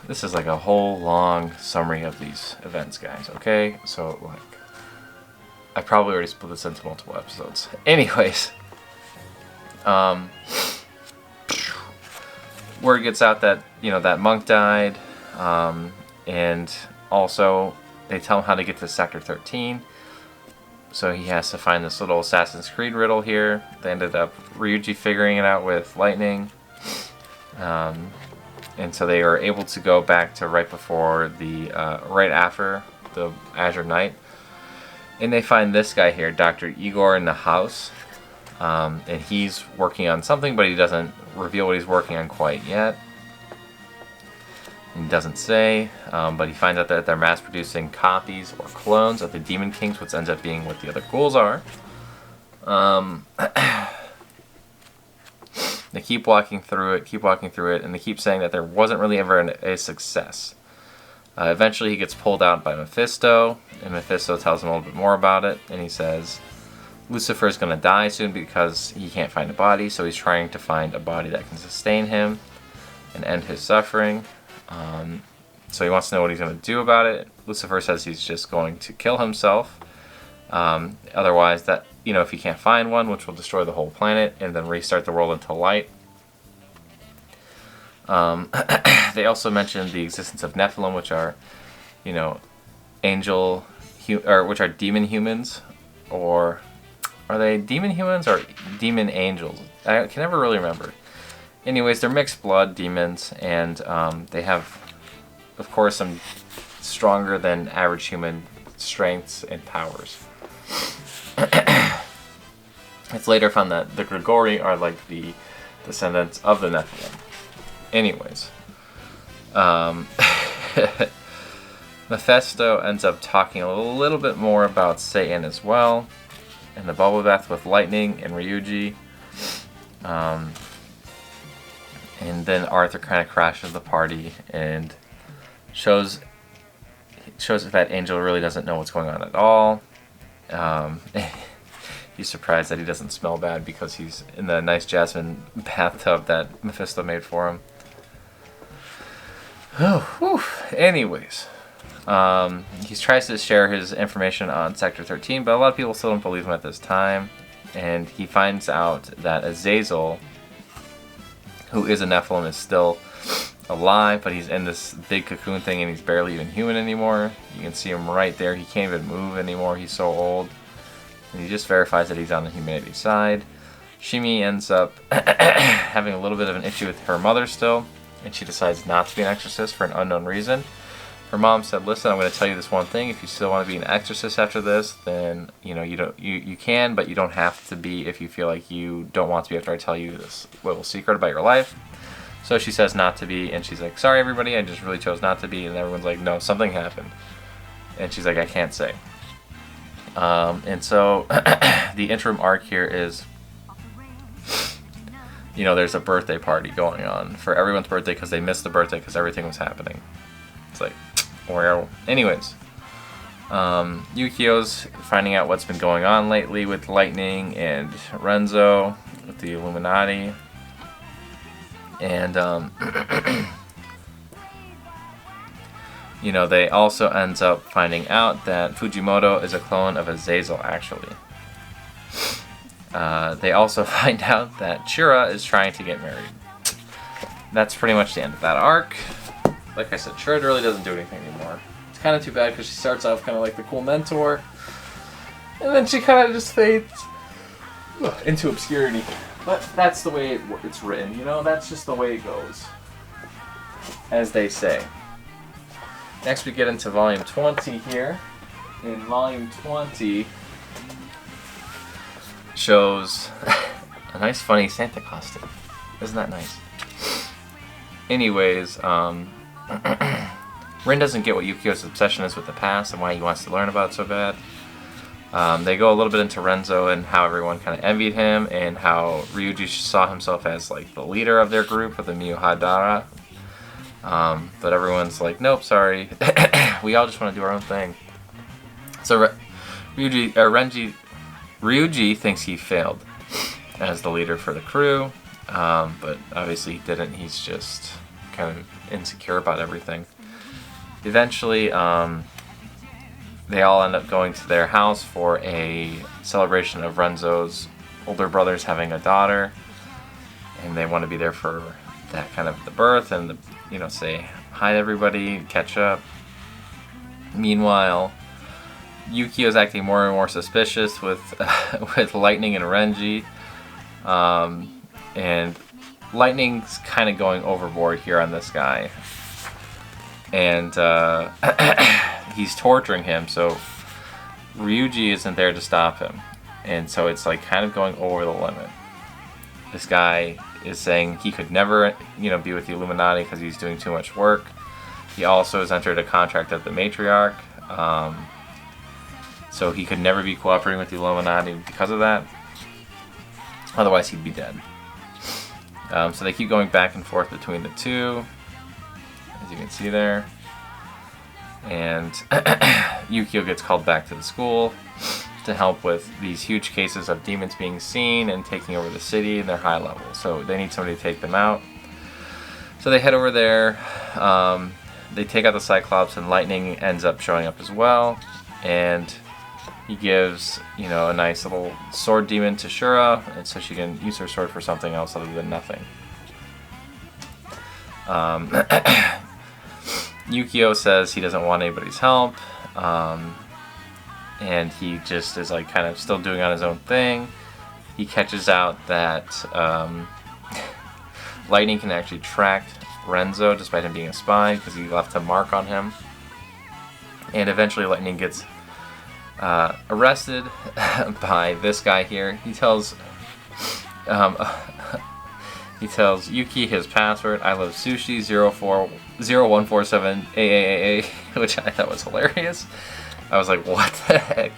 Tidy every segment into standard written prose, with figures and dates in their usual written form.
This is like a whole long summary of these events, guys, okay? So, like, I probably already split this into multiple episodes. Anyways, word gets out that, you know, that monk died, and also they tell him how to get to Sector 13. So he has to find this little Assassin's Creed riddle here. They ended up Ryuji figuring it out with lightning. And so they are able to go back to right before the, right after the Azure Night. And they find this guy here, Dr. Igor, in the house. And he's working on something, but he doesn't reveal what he's working on quite yet. He doesn't say, but he finds out that they're mass-producing copies or clones of the Demon Kings, which ends up being what the other ghouls are. They keep walking through it, and they keep saying that there wasn't really ever a success. Eventually he gets pulled out by Mephisto, and Mephisto tells him a little bit more about it, and he says Lucifer is going to die soon because he can't find a body, so he's trying to find a body that can sustain him and end his suffering. So he wants to know what he's going to do about it. Lucifer says he's just going to kill himself. Otherwise, that, you know, if he can't find one, which will destroy the whole planet and then restart the world into light. They also mentioned the existence of Nephilim, which are, you know, which are demon humans, or are they demon humans or demon angels? I can never really remember. Anyways, they're mixed blood demons, and they have, of course, some stronger than average human strengths and powers. It's later found that the Grigori are like the descendants of the Nephilim. Anyways, Mephisto ends up talking a little bit more about Satan as well, and the bubble bath with lightning and Ryuji. And then Arthur kind of crashes the party and shows that Angel really doesn't know what's going on at all. He's surprised that he doesn't smell bad because he's in the nice jasmine bathtub that Mephisto made for him. Anyways, he tries to share his information on Sector 13, but a lot of people still don't believe him at this time. And he finds out that Azazel, who is a Nephilim, is still alive, but he's in this big cocoon thing and he's barely even human anymore. You can see him right there. He can't even move anymore. He's so old. And he just verifies that he's on the humanity side. Shimi ends up having a little bit of an issue with her mother still, and she decides not to be an exorcist for an unknown reason. Her mom said, "Listen, I'm going to tell you this one thing. If you still want to be an exorcist after this, then you can, but you don't have to be if you feel like you don't want to be after I tell you this little secret about your life." So she says not to be, and she's like, "Sorry, everybody, I just really chose not to be." And everyone's like, "No, something happened." And she's like, "I can't say." And so the interim arc here is, you know, there's a birthday party going on for everyone's birthday because they missed the birthday because everything was happening. It's like, well, anyways, Yukio's finding out what's been going on lately with Lightning and Renzo with the Illuminati, and you know, they also ends up finding out that Fujimoto is a clone of Azazel, actually. They also find out that Chira is trying to get married. That's pretty much the end of that arc. Like I said, Chira really doesn't do anything anymore. It's kind of too bad because she starts off kind of like the cool mentor, and then she kind of just fades into obscurity. But that's the way it's written, you know? That's just the way it goes, as they say. Next we get into Volume 20 here. In Volume 20 shows a nice funny Santa costume. Isn't that nice? Anyways, Rin doesn't get what Yukio's obsession is with the past and why he wants to learn about it so bad. They go a little bit into Renzo and how everyone kind of envied him, and how Ryuji saw himself as like the leader of their group with the Miyuhadara. But everyone's like, nope, sorry. We all just want to do our own thing. So Ryuji thinks he failed as the leader for the crew, but obviously he didn't. He's just kind of insecure about everything. Eventually, they all end up going to their house for a celebration of Renzo's older brothers having a daughter, and they want to be there for that kind of the birth and the, you know, say hi to everybody, catch up. Meanwhile, Yukio is acting more and more suspicious with with Lightning and Renji, and Lightning's kind of going overboard here on this guy, and he's torturing him. So Ryuji isn't there to stop him, and so it's like kind of going over the limit. This guy is saying he could never, you know, be with the Illuminati because he's doing too much work. He also has entered a contract at the Matriarch, so he could never be cooperating with the Illuminati because of that. Otherwise, he'd be dead. So they keep going back and forth between the two, as you can see there. And Yukio gets called back to the school to help with these huge cases of demons being seen and taking over the city, and they're high level. So they need somebody to take them out. So they head over there. They take out the Cyclops, and Lightning ends up showing up as well. And he gives, you know, a nice little sword demon to Shura, and so she can use her sword for something else other than nothing. Yukio says he doesn't want anybody's help, and he just is like kind of still doing on his own thing. He catches out that Lightning can actually track Renzo despite him being a spy because he left a mark on him. And eventually Lightning gets arrested by this guy here. He tells Yuki his password. I love sushi 0147 which I thought was hilarious. I was like, what the heck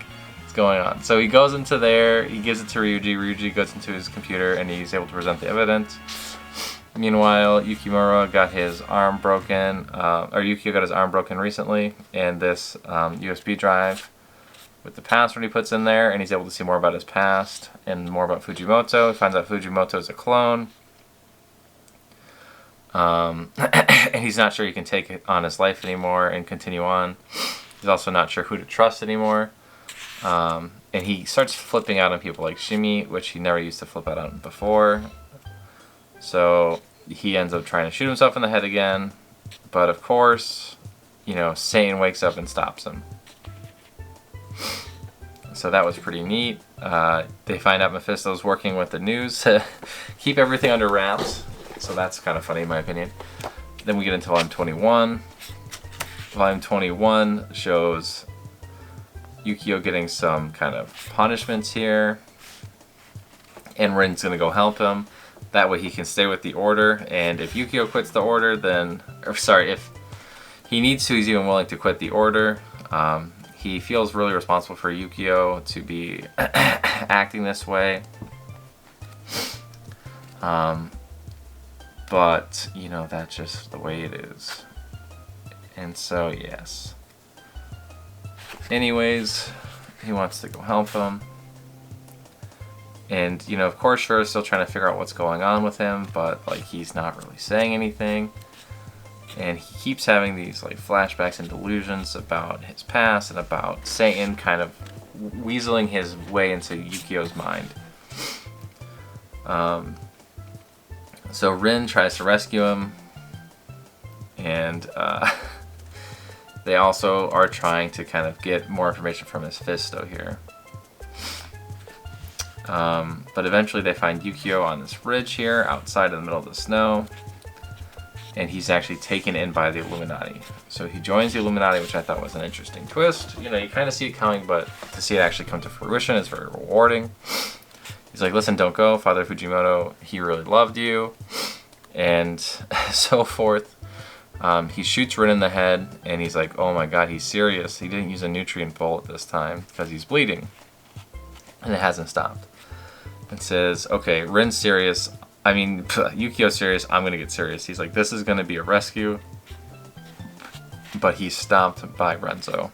is going on? So he goes into there, he gives it to Ryuji. Ryuji goes into his computer and he's able to present the evidence. Meanwhile, Yukimura got his arm broken, or Yukio got his arm broken recently, and this USB drive with the password he puts in there, and he's able to see more about his past and more about Fujimoto. He finds out Fujimoto is a clone. And he's not sure he can take it on his life anymore and continue on. He's also not sure who to trust anymore. And he starts flipping out on people like Shimi, which he never used to flip out on before. So he ends up trying to shoot himself in the head again. But of course, you know, Satan wakes up and stops him. So that was pretty neat. They find out Mephisto's working with the news to keep everything under wraps. So that's kind of funny in my opinion. Then we get into Volume 21. Volume 21 shows Yukio getting some kind of punishments here. And Rin's going to go help him. That way he can stay with the Order. And if Yukio quits the Order, then... if he needs to, he's even willing to quit the Order. He feels really responsible for Yukio to be acting this way. But, you know, that's just the way it is. And so, yes. Anyways, he wants to go help him. And, you know, of course, Shura's still trying to figure out what's going on with him, but, like, he's not really saying anything. And he keeps having these, like, flashbacks and delusions about his past and about Satan kind of weaseling his way into Yukio's mind. So Rin tries to rescue him, and they also are trying to kind of get more information from Mephisto here. But eventually they find Yukio on this ridge here outside in the middle of the snow, and he's actually taken in by the Illuminati. So he joins the Illuminati, which I thought was an interesting twist. You know, you kind of see it coming, but to see it actually come to fruition is very rewarding. He's like, listen, don't go. Father Fujimoto, he really loved you. And so forth. He shoots Rin in the head, and he's like, oh my god, he's serious. He didn't use a nutrient bullet this time because he's bleeding. And it hasn't stopped. And says, okay, Rin's serious. I mean, Yukio's serious. I'm going to get serious. He's like, this is going to be a rescue. But he's stopped by Renzo.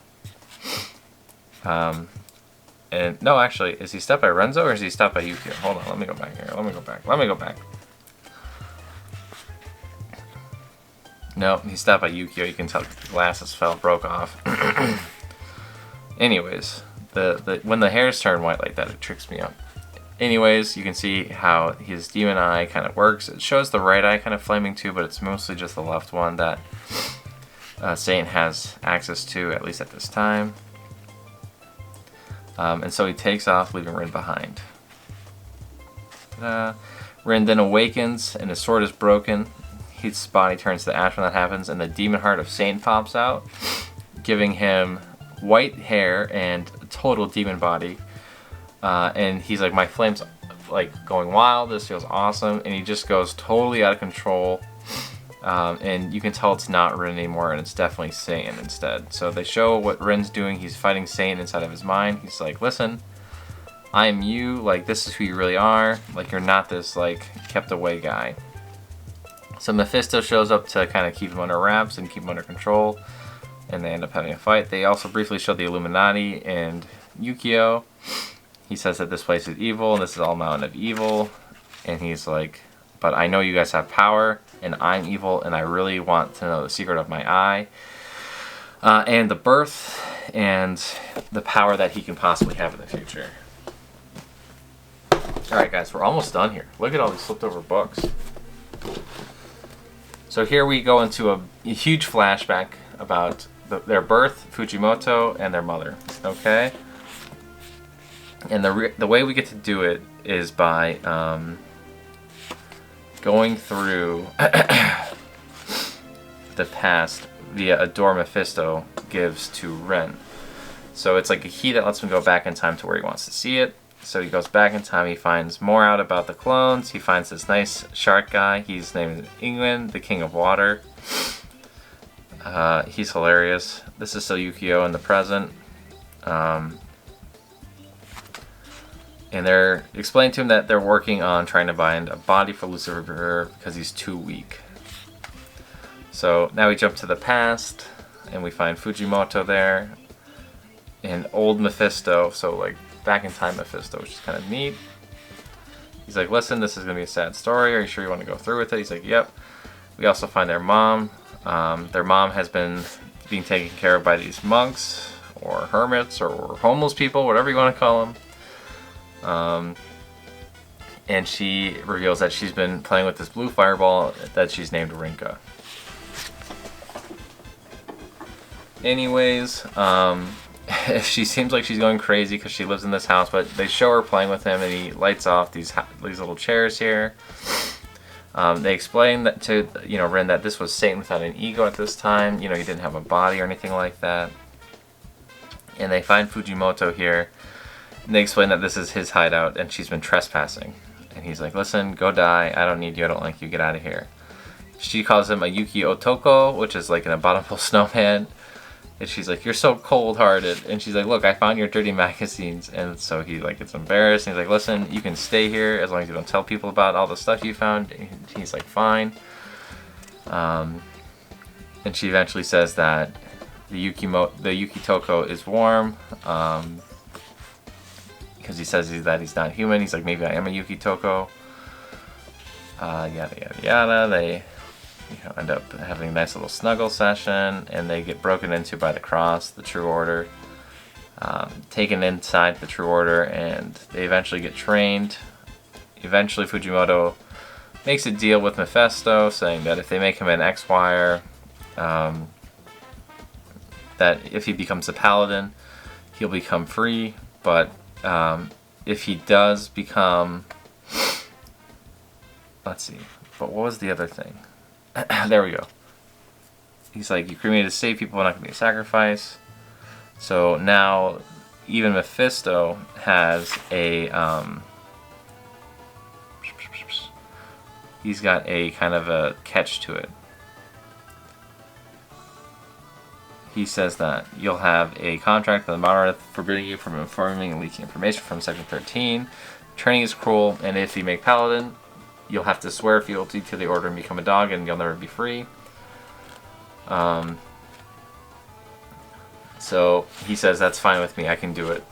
And no, actually, is he stopped by Renzo or is he stopped by Yukio? Hold on, let me go back here. Let me go back. No, he's stopped by Yukio. You can tell the glasses broke off. Anyways, when the hairs turn white like that, it tricks me up. Anyways, you can see how his demon eye kind of works. It shows the right eye kind of flaming too, but it's mostly just the left one that Satan has access to, at least at this time. And so he takes off, leaving Rin behind. Rin then awakens, and his sword is broken. His body turns to ash when that happens, and the demon heart of Satan pops out, giving him white hair and a total demon body. And he's like, my flame's like going wild, this feels awesome, and he just goes totally out of control. And you can tell it's not Rin anymore, and it's definitely Satan instead. So they show what Rin's doing. He's fighting Satan inside of his mind. He's like, listen, I am you, like this is who you really are, like you're not this like kept away guy. So Mephisto shows up to kind of keep him under wraps and keep him under control, and they end up having a fight. They also briefly show the Illuminati and Yukio. He says that this place is evil, and this is all mountain of evil. And he's like, but I know you guys have power, and I'm evil, and I really want to know the secret of my eye. And the birth, and the power that he can possibly have in the future. Alright guys, we're almost done here. Look at all these flipped over books. So here we go into a huge flashback about their birth, Fujimoto, and their mother. Okay? And the way we get to do it is by going through the past via a door Mephisto gives to Ren. So it's like a key that lets him go back in time to where he wants to see it. So he goes back in time, he finds more out about the clones, he finds this nice shark guy, he's named Ingwen, the King of Water. He's hilarious. This is still Yukio in the present. And they're explaining to him that they're working on trying to find a body for Lucifer because he's too weak. So now we jump to the past, and we find Fujimoto there, and old Mephisto, so like back in time Mephisto, which is kind of neat. He's like, listen, this is going to be a sad story, are you sure you want to go through with it? He's like, yep. We also find their mom. Their mom has been being taken care of by these monks, or hermits, or homeless people, whatever you want to call them. And she reveals that she's been playing with this blue fireball that she's named Rinka. Anyways, she seems like she's going crazy because she lives in this house, but they show her playing with him, and he lights off these little chairs here. They explain that to Rin that this was Satan without an ego at this time. He didn't have a body or anything like that. And they find Fujimoto here. And they explain that this is his hideout and she's been trespassing. And he's like, listen, go die. I don't need you. I don't like you. Get out of here. She calls him a Yuki Otoko, which is like an abominable snowman. And she's like, you're so cold-hearted. And she's like, look, I found your dirty magazines. And so he like gets embarrassed. And he's like, listen, you can stay here as long as you don't tell people about all the stuff you found. And he's like, fine. And she eventually says that the Yukitoko is warm. Because he says that he's not human. He's like, maybe I am a Yukitoko. Yada yada yada. They end up having a nice little snuggle session, and they get broken into by the Cross, the True Order, taken inside the True Order, and they eventually get trained. Eventually Fujimoto makes a deal with Mephisto, saying that if they make him an X-Wire, that if he becomes a paladin, he'll become free, but if he does become, let's see, but what was the other thing? There we go. He's like, you cremated to save people, not going to be a sacrifice. So now even Mephisto has a he's got a kind of a catch to it. He says that you'll have a contract with the monarch forbidding you from informing and leaking information from Section 13. Training is cruel, and if you make paladin, you'll have to swear fealty to the order and become a dog, and you'll never be free. So he says, that's fine with me, I can do it.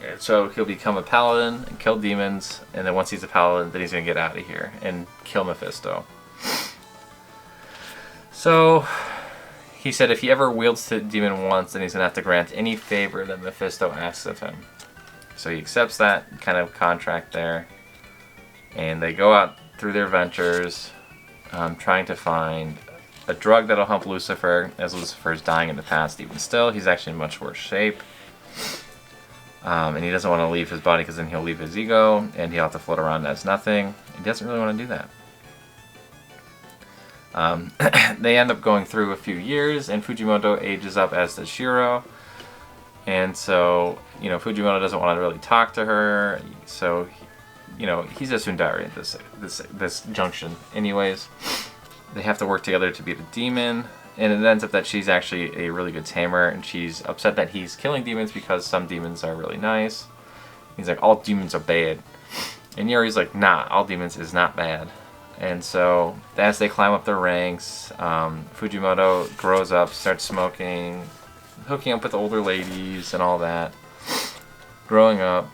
And so he'll become a paladin and kill demons, and then once he's a paladin, then he's going to get out of here and kill Mephisto. So he said if he ever wields the demon once, then he's gonna have to grant any favor that Mephisto asks of him. So he accepts that kind of contract there, and they go out through their ventures, trying to find a drug that'll help Lucifer, as Lucifer is dying in the past. Even still, he's actually in much worse shape, and he doesn't want to leave his body because then he'll leave his ego, and he'll have to float around as nothing. He doesn't really want to do that. They end up going through a few years, and Fujimoto ages up as does Shiro. And so, Fujimoto doesn't want to really talk to her. So, he's just soon die at this junction. Anyways, they have to work together to beat a demon. And it ends up that she's actually a really good tamer, and she's upset that he's killing demons because some demons are really nice. He's like, all demons are bad. And Yuri's like, nah, all demons is not bad. And so, as they climb up the ranks, Fujimoto grows up, starts smoking, hooking up with older ladies and all that. Growing up.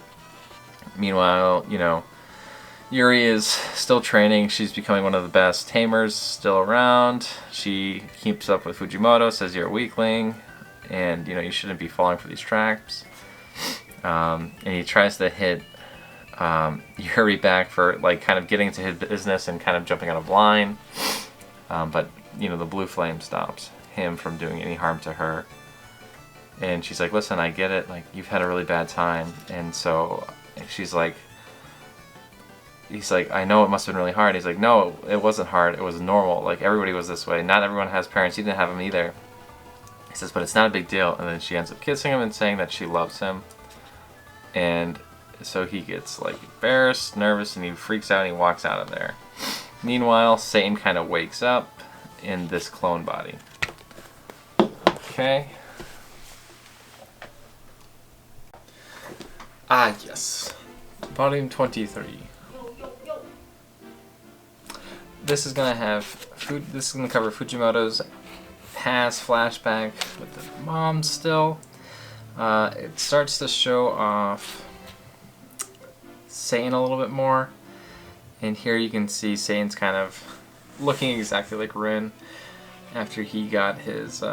Meanwhile, Yuri is still training. She's becoming one of the best tamers still around. She keeps up with Fujimoto, says you're a weakling, and you shouldn't be falling for these traps. And he tries to hit Yuri back for kind of getting into his business and kind of jumping out of line. But the blue flame stops him from doing any harm to her. And she's like, listen, I get it. You've had a really bad time. And so he's like, I know it must have been really hard. He's like, no, it wasn't hard. It was normal. Everybody was this way. Not everyone has parents. You didn't have them either. He says, but it's not a big deal. And then she ends up kissing him and saying that she loves him. And so he gets embarrassed, nervous, and he freaks out and he walks out of there. Meanwhile, Satan kind of wakes up in this clone body. Okay. Ah, yes. Volume 23. This is gonna cover Fujimoto's past flashback with the mom still. It starts to show off Satan a little bit more. And here you can see Satan's kind of looking exactly like Rin after he got his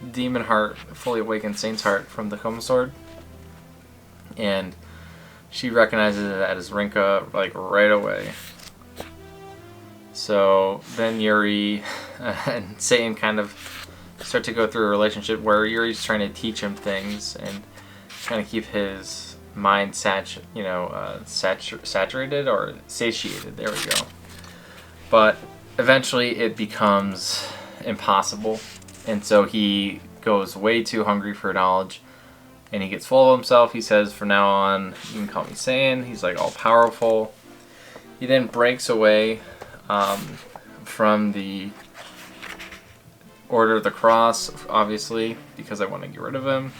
demon heart, fully awakened Satan's heart from the Coma Sword. And she recognizes it as Rinka right away. So then Yuri and Satan kind of start to go through a relationship where Yuri's trying to teach him things and trying to keep his mind saturated or satiated. There we go. But eventually it becomes impossible, and so he goes way too hungry for knowledge. And he gets full of himself. He says, from now on, you can call me Saiyan. He's all powerful. He then breaks away from the Order of the Cross, obviously, because I want to get rid of him.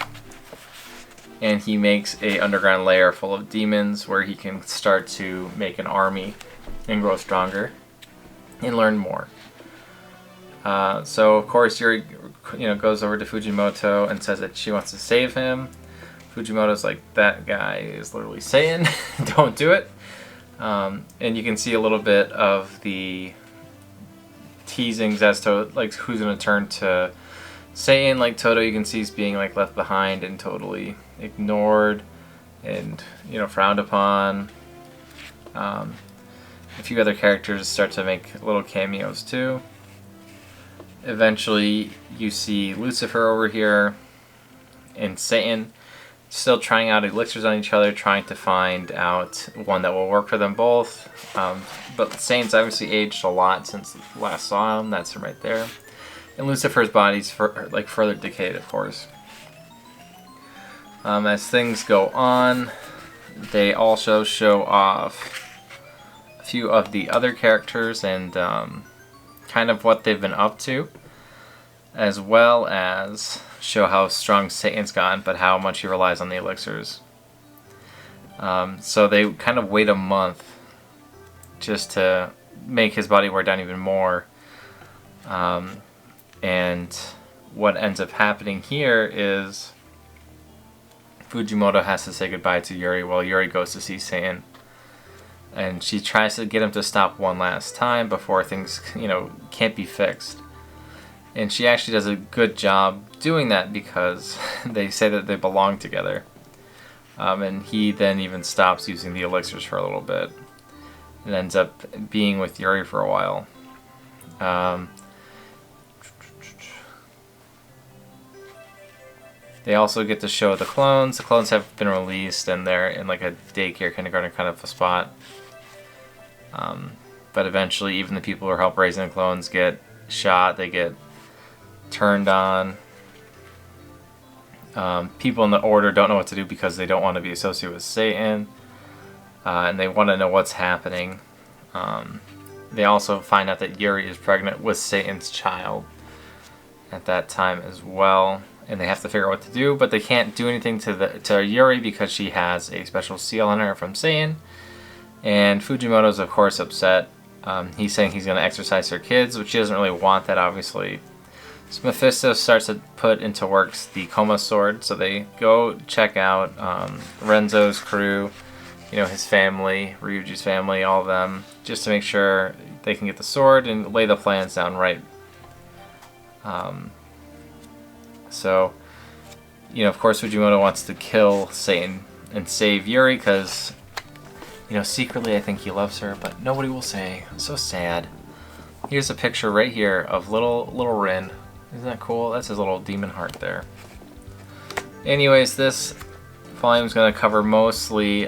And he makes a underground lair full of demons where he can start to make an army and grow stronger and learn more. So, of course, Yuri goes over to Fujimoto and says that she wants to save him. Fujimoto's like, that guy is literally Satan, don't do it. And you can see a little bit of the teasings as to who's going to turn to Satan. Toto, you can see is being left behind and totally ignored and frowned upon. A few other characters start to make little cameos too. Eventually you see Lucifer over here and Satan still trying out elixirs on each other, trying to find out one that will work for them both. But Satan's obviously aged a lot since last saw him. That's him right there. And Lucifer's body's further decayed, of course. As things go on, they also show off a few of the other characters and kind of what they've been up to, as well as show how strong Satan's gotten, but how much he relies on the elixirs. So they kind of wait a month just to make his body wear down even more. And what ends up happening here is Fujimoto has to say goodbye to Yuri while Yuri goes to see Satan. And she tries to get him to stop one last time before things, can't be fixed. And she actually does a good job doing that because they say that they belong together. And he then even stops using the elixirs for a little bit and ends up being with Yuri for a while. They also get to show the clones. The clones have been released and they're in like a daycare, kindergarten kind of a spot. But eventually even the people who are help raising the clones get shot. They get turned on. People in the Order don't know what to do because they don't want to be associated with Satan. And they want to know what's happening. They also find out that Yuri is pregnant with Satan's child at that time as well. And they have to figure out what to do, but they can't do anything to Yuri because she has a special seal on her from Satan. And Fujimoto's of course upset. He's saying he's going to exorcise her kids, which she doesn't really want that, obviously. So Mephisto starts to put into works the Coma Sword, so they go check out Renzo's crew, you know, his family, Ryuji's family, all of them, just to make sure they can get the sword and lay the plans down right. So, you know, of course Fujimoto wants to kill Satan and save Yuri because, you know, secretly I think he loves her, but nobody will say. So sad. Here's a picture right here of little Rin. Isn't that cool? That's his little demon heart there. Anyways, this volume is going to cover mostly,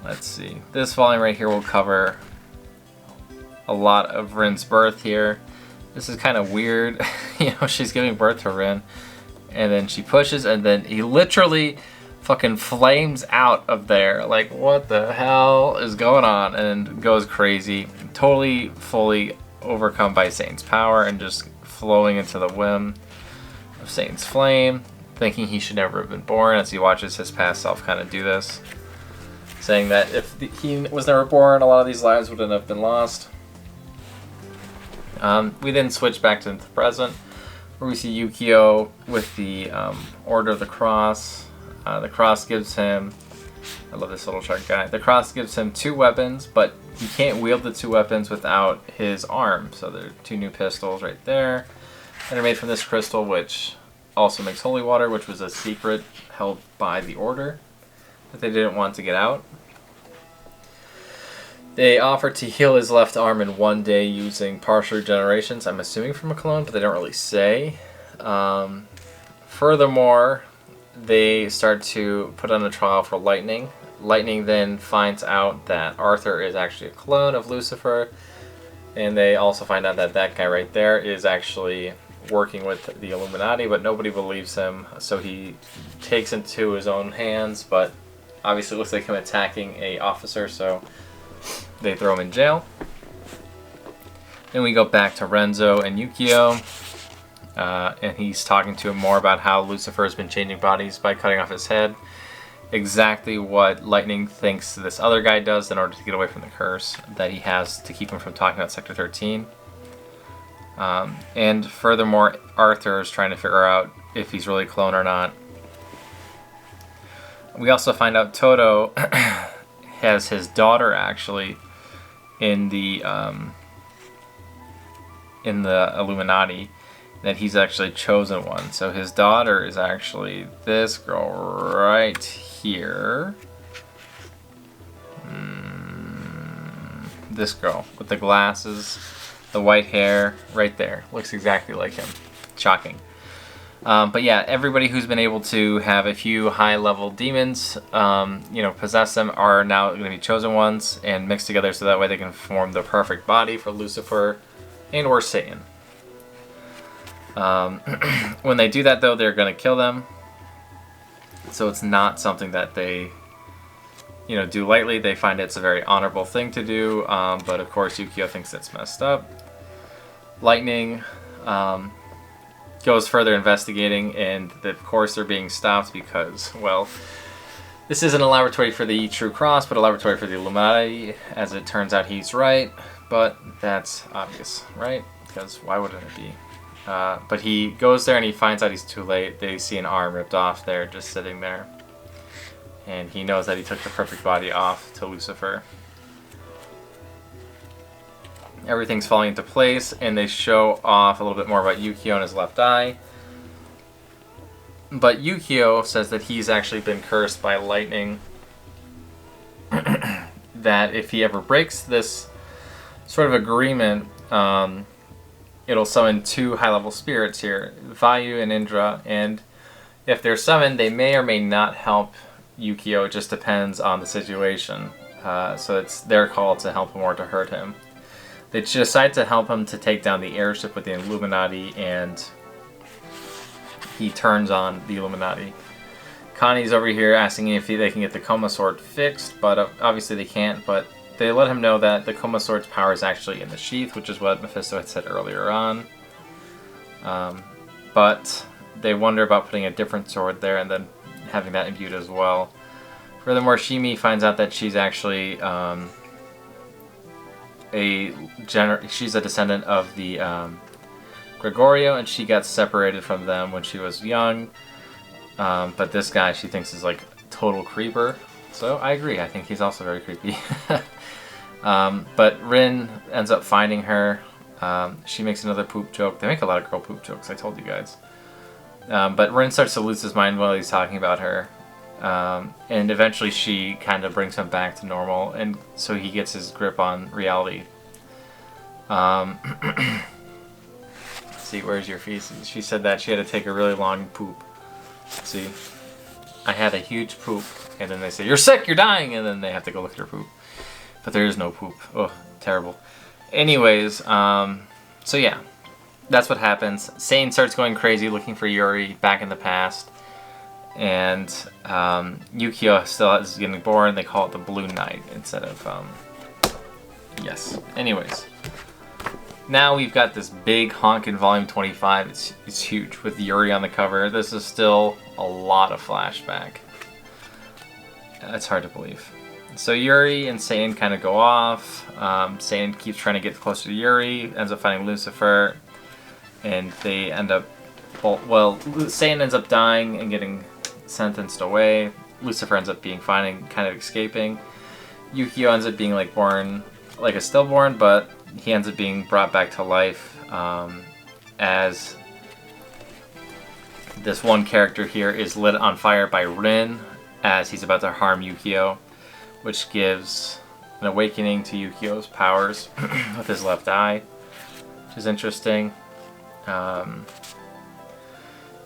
let's see. This volume right here will cover a lot of Rin's birth here. This is kind of weird. You know, she's giving birth to Rin, and then she pushes, and then he literally fucking flames out of there. Like, what the hell is going on? And goes crazy. Totally, fully overcome by Satan's power and just flowing into the whim of Satan's flame, thinking he should never have been born as he watches his past self kind of do this. Saying that if he was never born, a lot of these lives wouldn't have been lost. We then switch back to the present, where we see Yukio with the Order of the Cross. The cross gives him, I love this little shark guy, the cross gives him 2 weapons, but he can't wield the 2 weapons without his arm. So there are 2 new pistols right there. And they're made from this crystal, which also makes holy water, which was a secret held by the Order that they didn't want to get out. They offer to heal his left arm in 1 day using partial regenerations, I'm assuming from a clone, but they don't really say. Furthermore, they start to put on a trial for Lightning. Lightning then finds out that Arthur is actually a clone of Lucifer, and they also find out that that guy right there is actually working with the Illuminati, but nobody believes him, so he takes it into his own hands, but obviously it looks like him attacking a officer, so they throw him in jail. Then we go back to Renzo and Yukio, and he's talking to him more about how Lucifer has been changing bodies by cutting off his head. Exactly what Lightning thinks this other guy does in order to get away from the curse that he has to keep him from talking about Sector 13. And furthermore, Arthur is trying to figure out if he's really a clone or not. We also find out Toto has his daughter actually in the Illuminati, that he's actually chosen one. So his daughter is actually this girl right here. This girl with the glasses, the white hair, right there. Looks exactly like him. Shocking. But yeah, everybody who's been able to have a few high-level demons, possess them, are now going to be chosen ones and mixed together so that way they can form the perfect body for Lucifer and or Satan. When they do that, though, they're going to kill them. So it's not something that they, do lightly. They find it's a very honorable thing to do, but of course Yukio thinks it's messed up. Lightning goes further investigating, and of course they're being stopped because, well, this isn't a laboratory for the True Cross, but a laboratory for the Illuminati. As it turns out, he's right, but that's obvious, right? Because why wouldn't it be? But he goes there and he finds out he's too late. They see an arm ripped off there, just sitting there. And he knows that he took the perfect body off to Lucifer. everything's falling into place, and they show off a little bit more about Yukio and his left eye. But Yukio says that he's actually been cursed by lightning. That if he ever breaks this sort of agreement, it'll summon 2 high-level spirits here, Vayu and Indra, and if they're summoned, they may or may not help Yukio. It just depends on the situation. So it's their call to help him or to hurt him. They decide to help him to take down the airship with the Illuminati, and he turns on the Illuminati. Connie's over here asking if they can get the Coma Sword fixed, but obviously they can't, but they let him know that the Coma Sword's power is actually in the sheath, which is what Mephisto had said earlier on. But they wonder about putting a different sword there and then having that imbued as well. Furthermore, Shimi finds out that she's actually she's a descendant of the Gregorio, and she got separated from them when she was young. But this guy she thinks is like total creeper. So I agree, I think he's also very creepy. But Rin ends up finding her. She makes another poop joke. They make a lot of girl poop jokes, I told you guys. But Rin starts to lose his mind while he's talking about her. And eventually she kind of brings him back to normal, and so he gets his grip on reality. See, where's your feces? She said that she had to take a really long poop. See, I had a huge poop, and then they say, you're sick, you're dying, and then they have to go look at her poop. But there is no poop. Oh, terrible. Anyways, so yeah, that's what happens. Sane starts going crazy looking for Yuri back in the past. And Yukio still is getting born. They call it the Blue Knight instead of, yes. Anyways, now we've got this big honk in Volume 25. It's huge with Yuri on the cover. This is still a lot of flashback. It's hard to believe. So Yuri and Satan kind of go off. Satan keeps trying to get closer to Yuri, ends up finding Lucifer, and they end up, well, Satan ends up dying and getting sentenced away. Lucifer ends up being fine and kind of escaping. Yukio ends up being like born like a stillborn, but he ends up being brought back to life as this one character here is lit on fire by Rin as he's about to harm Yukio, which gives an awakening to Yukio's powers with his left eye, which is interesting.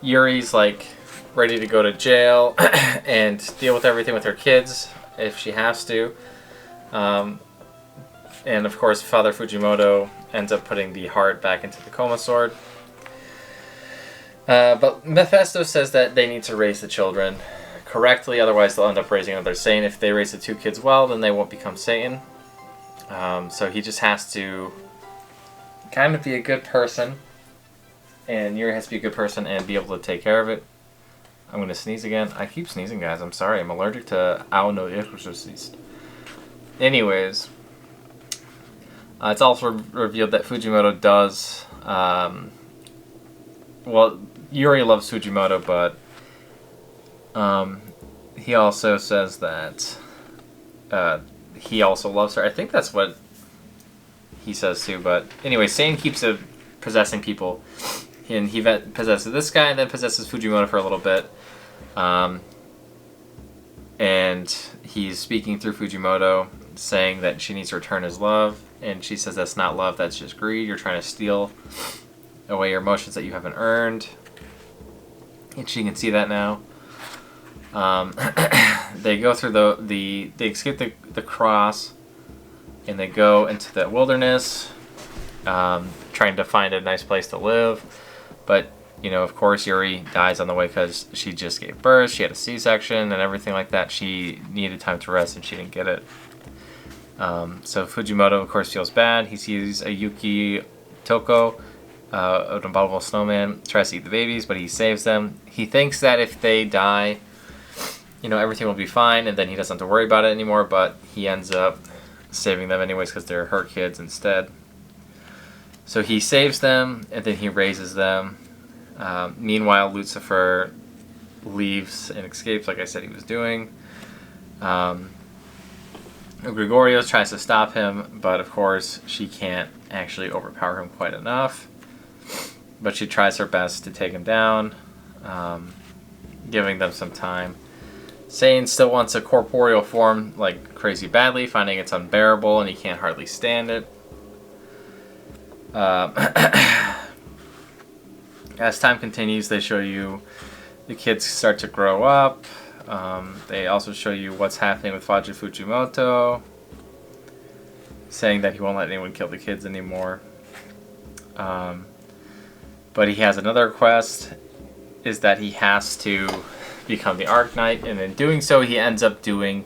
Yuri's like ready to go to jail and deal with everything with her kids if she has to. And of course, Father Fujimoto ends up putting the heart back into the Coma Sword. But Mephisto says that they need to raise the children correctly, otherwise they'll end up raising another Satan. If they raise the 2 kids well, then they won't become Satan. So he just has to kind of be a good person, and Yuri has to be a good person and be able to take care of it. I'm going to sneeze again. I keep sneezing, guys. I'm sorry. I'm allergic to Ao no Exorcist. Anyways, it's also revealed that Fujimoto does... well, Yuri loves Fujimoto, but he also says that he also loves her. I think that's what he says too, but anyway, Satan keeps possessing people. And he possesses this guy and then possesses Fujimoto for a little bit. And he's speaking through Fujimoto, saying that she needs to return his love. And she says that's not love, that's just greed. You're trying to steal away your emotions that you haven't earned. And she can see that now. They go through they escape the cross, and they go into the wilderness, trying to find a nice place to live. But, you know, of course, Yuri dies on the way because she just gave birth. She had a C-section and everything like that. She needed time to rest, and she didn't get it. So Fujimoto, of course, feels bad. He sees a Yuki Toko, an abominable snowman, tries to eat the babies, but he saves them. He thinks that if they die, you know, everything will be fine, and then he doesn't have to worry about it anymore, but he ends up saving them anyways because they're her kids instead. So he saves them, and then he raises them. Meanwhile, Lucifer leaves and escapes, like I said he was doing. Gregorios tries to stop him, but of course she can't actually overpower him quite enough. But she tries her best to take him down, giving them some time. Satan still wants a corporeal form like crazy badly, finding it's unbearable and he can't hardly stand it. As time continues, they show you the kids start to grow up. They also show you what's happening with Faji Fujimoto, saying that he won't let anyone kill the kids anymore. But he has another request, is that he has to become the Arc Knight, and in doing so he ends up doing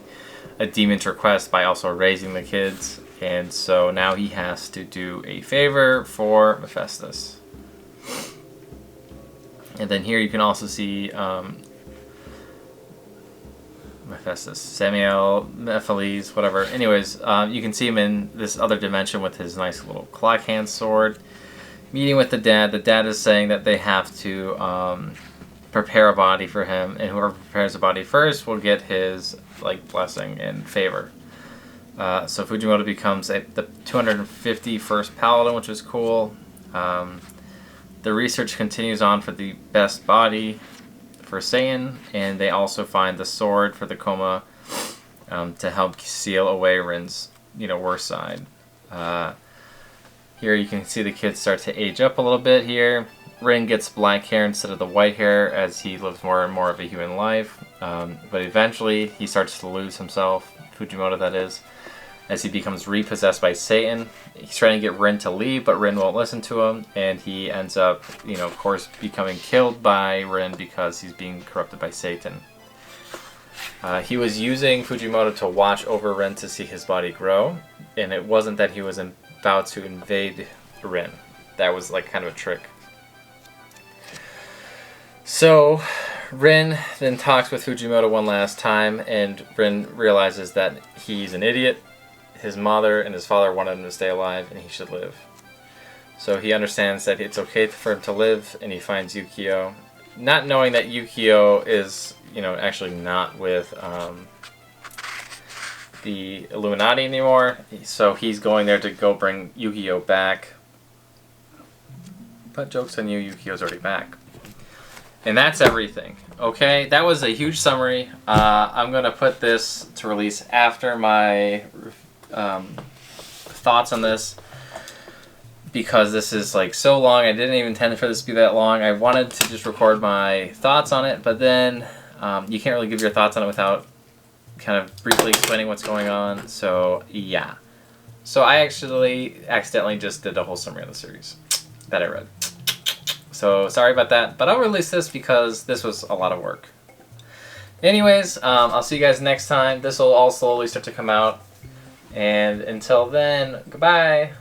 a demon's request by also raising the kids, and so now he has to do a favor for Mephistus. And then here you can also see Mephistus, Samuel, Nephiles, whatever. Anyways, you can see him in this other dimension with his nice little clock hand sword, meeting with the dad. The dad is saying that they have to prepare a body for him, and whoever prepares the body first will get his blessing and favor. So Fujimoto becomes the 251st Paladin, which is cool. The research continues on for the best body for Satan, and they also find the sword for the coma to help seal away Rin's worst side. Here you can see the kids start to age up a little bit here. Rin gets black hair instead of the white hair as he lives more and more of a human life. But eventually he starts to lose himself, Fujimoto that is, as he becomes repossessed by Satan. He's trying to get Rin to leave, but Rin won't listen to him, and he ends up, of course, becoming killed by Rin because he's being corrupted by Satan. He was using Fujimoto to watch over Rin to see his body grow, and it wasn't that he was about to invade Rin. That was kind of a trick. So Rin then talks with Fujimoto one last time, and Rin realizes that he's an idiot. His mother and his father wanted him to stay alive, and he should live. So he understands that it's okay for him to live, and he finds Yukio. Not knowing that Yukio is, actually not with the Illuminati anymore. So he's going there to go bring Yukio back. But joke's on you, Yukio's already back. And that's everything. Okay, that was a huge summary. I'm going to put this to release after my thoughts on this, because this is so long. I didn't even intend for this to be that long. I wanted to just record my thoughts on it, but then you can't really give your thoughts on it without kind of briefly explaining what's going on. So yeah. So I actually accidentally just did a whole summary of the series that I read. So sorry about that, but I'll release this because this was a lot of work. Anyways, I'll see you guys next time. This will all slowly start to come out. And until then, goodbye.